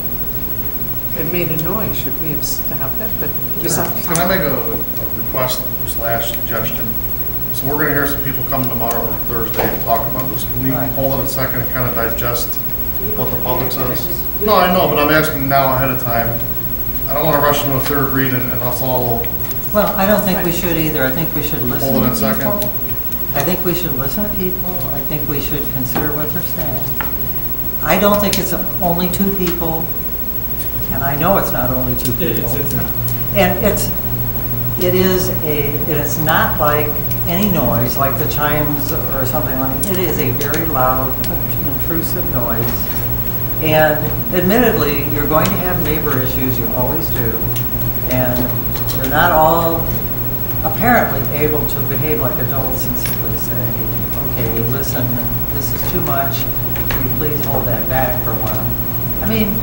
It made a noise. Should we have stopped it? But he was up. Can I make a request / suggestion? So we're gonna hear some people come tomorrow or Thursday and talk about this. Can we Right. hold it a second and kind of digest what the public says? No, I know, but I'm asking now ahead of time. I don't want to rush into a third read and us all, well, I don't think we should either. I think we should listen Hold it to a second. people. I think we should listen to people. I think we should consider what they're saying. I don't think it's only two people, and I know it's not only two people. It's not. And it's not like any noise, like the chimes or something like, it is a very loud, intrusive noise. And admittedly, you're going to have neighbor issues, you always do. And they're not all apparently able to behave like adults and simply say, okay, listen, this is too much, will you please hold that back for a while? I mean,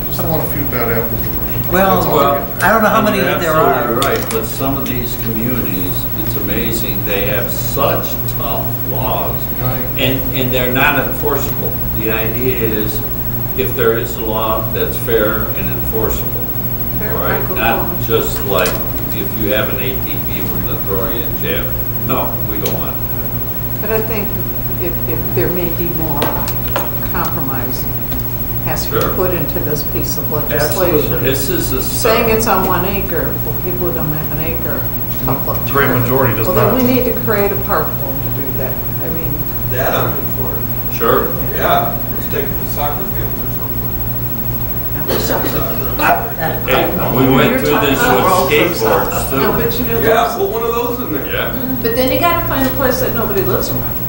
just don't want a few bad apples to roast. Well, I don't know how And many you're there are. absolutely right, but some of these communities, it's amazing, they have such tough laws. And they're not enforceable. The idea is, if there is a law that's fair and enforceable, Fair, all right? Michael Not Collins. just like, if you have an ATV, we're gonna throw you in jail. No, we don't want that. But I think if there may be more compromise has to be Sure. put into this piece of legislation. This is a Saying start. it's on 1 acre, well, people who don't have an acre, tough luck. Great majority does Well, then not. we need to create a park for them to do that. I mean, That I'm in for. Sure. Yeah, let's take the soccer fields or something. Hey, we went through this with skateboards no, too. but you know, Yeah, put one of those in there. Yeah. but then you gotta find a place that nobody lives around.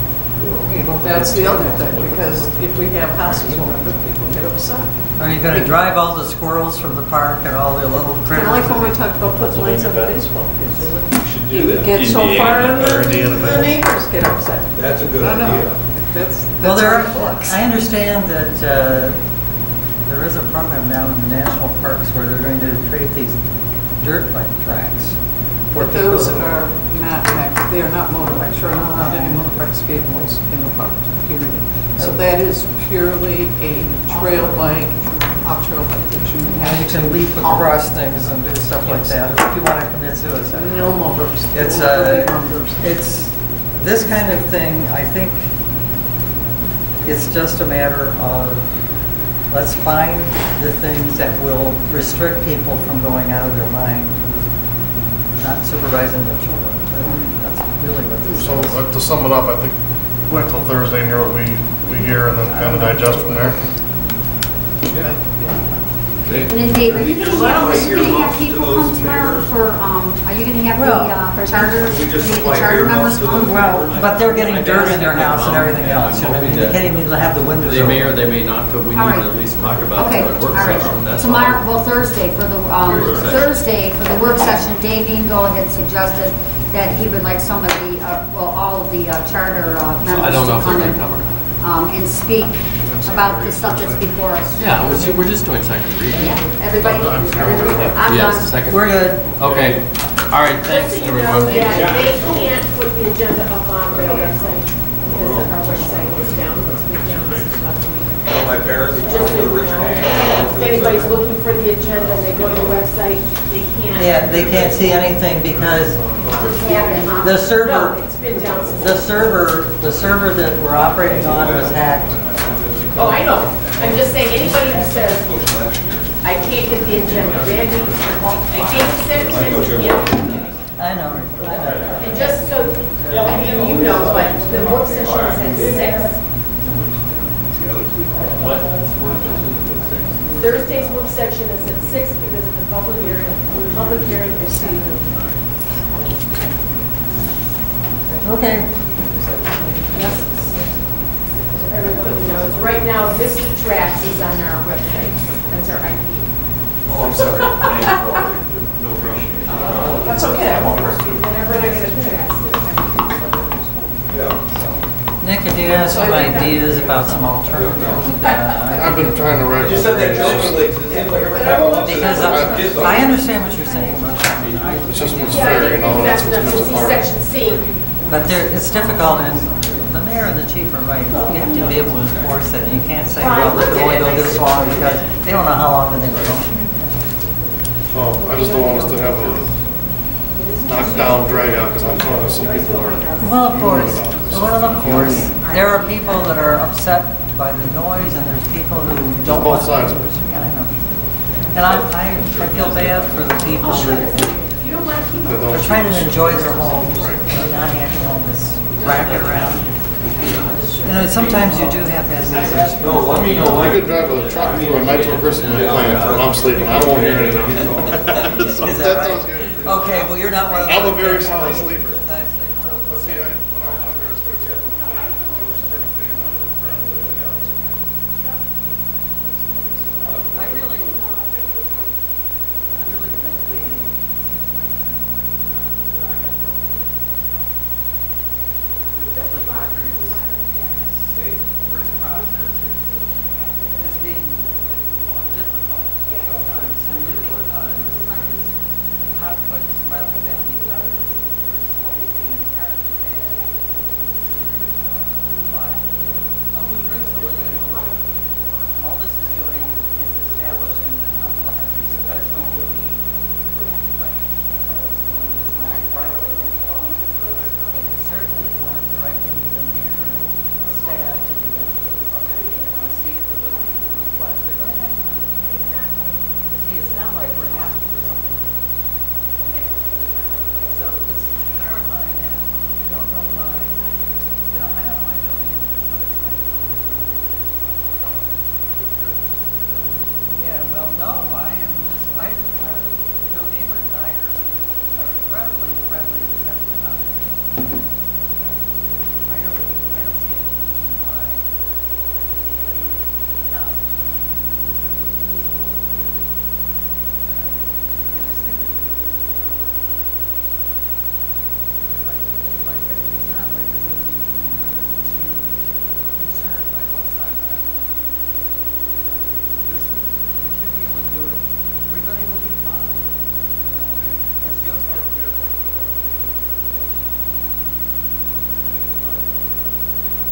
You know, that's the other thing, because if we have houses around it, people get upset. Are you gonna drive all the squirrels from the park and all the little Kind of like when we critters? talked about putting lights on baseball fields. do You that. get so far in Or Indiana the Bank. neighbors get upset. That's a good I know. idea. That's Well, there how are, it looks. I understand that there is a program now in the national parks where they're going to create these dirt bike tracks. for But those people. are not, they are not motorbikes, you're not allowed any motorbike vehicles in the park, period. So that is purely a trail bike, off-trail bike that you And have. you can leap across things and do stuff like that if you want to commit suicide. No motors. It's, No motors. it's, this kind of thing, I think, it's just a matter of, let's find the things that will restrict people from going out of their mind, not supervising their children. That's really what this So is. to sum it up, I think wait till Thursday and hear what we hear and then kind of digest from there. And then Dave, are you gonna have people come tomorrow for, are you gonna have Well, the charter, we just the supply charter members earmuffs to come? them. Well, but they're getting dirt in their house and everything else, you know, you can't even have the windows They may or open. they may not, but we need All right. to at least talk about Okay, the all work right. session. That's all. Tomorrow, well, Thursday for the, Thursday for the work session, Dave Ingo had suggested that he would like some of the, well, all of the charter So members I don't know to if they're come gonna in, come or not. and speak about the stuff that's before us. Yeah, we're just doing second reading. Yeah, everybody, I'm Yes, done. second. We're good. Okay, all right, thanks, Just so you know, everyone. yeah, they can't put the agenda up on their website, because our website is down, it's been down since last week. Well, my parents, Just so you know, if anybody's looking for the agenda, they go to the website, they can't. Yeah, they can't see anything because Just happen, huh? the server- No, it's been down since. the server that we're operating on was hacked. Oh, I know. I'm just saying, anybody who says, I can't get the agenda, Randy, I can't send it to him. I know. And just so, I mean, you know, but the work session is at 6. Thursday's work session is at 6 because of the public hearing. The public hearing is Okay. everybody knows. Right now, this tracks is on our website. That's our IP. Oh, I'm sorry. No problem. That's okay, I won't work. Whenever I get a tracks, Yeah. Nick, if you have some ideas about some alternatives, I've been trying to write. You said that jokingly, 'cause it seems like every time I watch this, because it's I understand what you're saying, but It's just what's Yeah, I fair, you didn't know, think that's that's what's enough to see hard. section C. but it's difficult, and the mayor and the chief are right. You have to be able to enforce it, and you can't say, well, we can only go this long, because they don't know how long they will go. Well, I just don't want us to have a knockdown drag out, because I'm telling you, some people are. Well, of course, there are people that are upset by the noise, and there's people who don't want. Both sides of it. Yeah, I know. And I feel bad for the people I'll show that you. If you don't want to keep that it. don't are trying to choose. enjoy their homes, and not having all this racket around. You know, sometimes you do have bad neighbors. No, let me know. I could drive a truck through a nitro crystalline plant when I'm sleeping, I don't want to hear anything. So Is that that right? sounds good. Okay, well, you're not one of those. I'm a very solid sleeper. I see. But see, when I was younger, I started sleeping with a fan. I was turning a fan on and driving everything else. I really think the public records process is being difficult. sometimes simply because there's conflicts rather than because there's anything inherently bad. But truthfully, all this is doing is establishing the council has a special need for everybody. What's going on. It's not directing anyone, and it certainly is not directing the mere staff to do anything other than receive the request. They're going to have to do it. You see, it's not like we're asking for something. So it's clarifying that. I don't know why, I don't know why Joe Neighbor is so excited. Yeah, well, no, I am just, Joe Neighbor and I are incredibly friendly except for how I don't see any reason why there can be any doubt. I just think it's not like this is unique, but it's this huge concern by both sides. We should be able to do it. Everybody will be fine. As Joe said,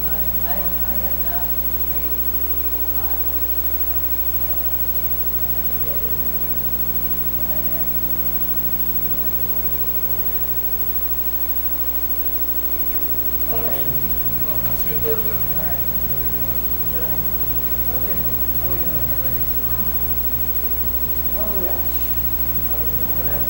I have not made a lot. See you Thursday. All right. Good night. Okay. How are we doing, everybody? Oh, gosh. How are we doing with that?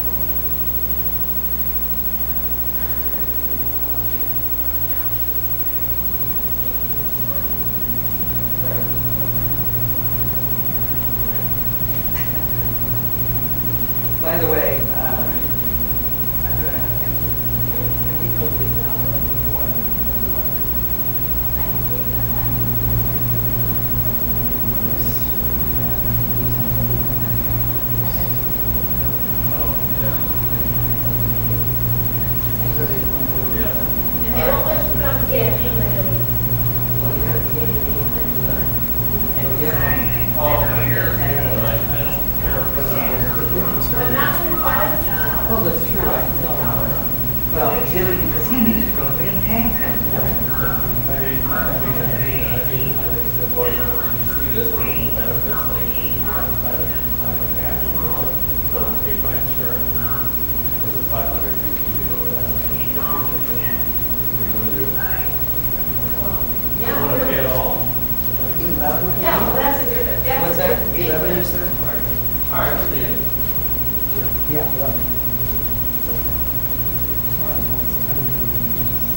By the way, I'm going to can we go leave now? And they won't let you come again, Oh, that's true. I can tell him. Well, he did it because he needed to go to the tank. yeah, well, that's a different, that's. What's that? 11 is there? Yeah, well.